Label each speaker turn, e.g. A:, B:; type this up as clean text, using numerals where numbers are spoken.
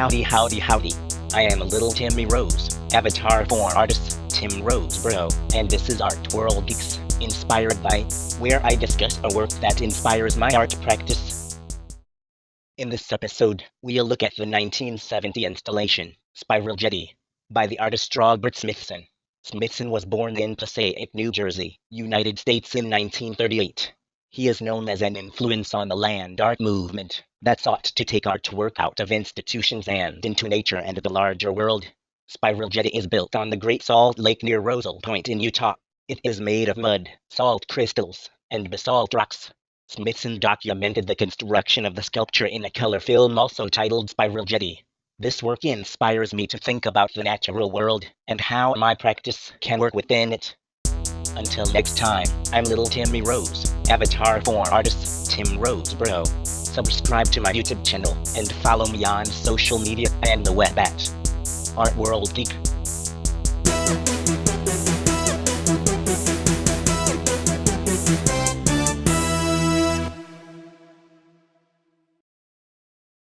A: Howdy, howdy, howdy. I am a little Timmy Rose, avatar for artist, Tim Rose Bro, and this is Art World Geeks, inspired by, where I discuss a work that inspires my art practice. In this episode, we'll look at the 1970 installation, Spiral Jetty, by the artist Robert Smithson. Smithson was born in Passaic, New Jersey, United States in 1938. He is known as an influence on the land art movement that sought to take artwork out of institutions and into nature and the larger world. Spiral Jetty is built on the Great Salt Lake near Roselle Point in Utah. It is made of mud, salt crystals, and basalt rocks. Smithson documented the construction of the sculpture in a color film also titled Spiral Jetty. This work inspires me to think about the natural world and how my practice can work within it. Until next time, I'm Little Timmy Rose, avatar for artist, Tim Rose Bro. Subscribe to my YouTube channel and follow me on social media and the web at Art World Geek.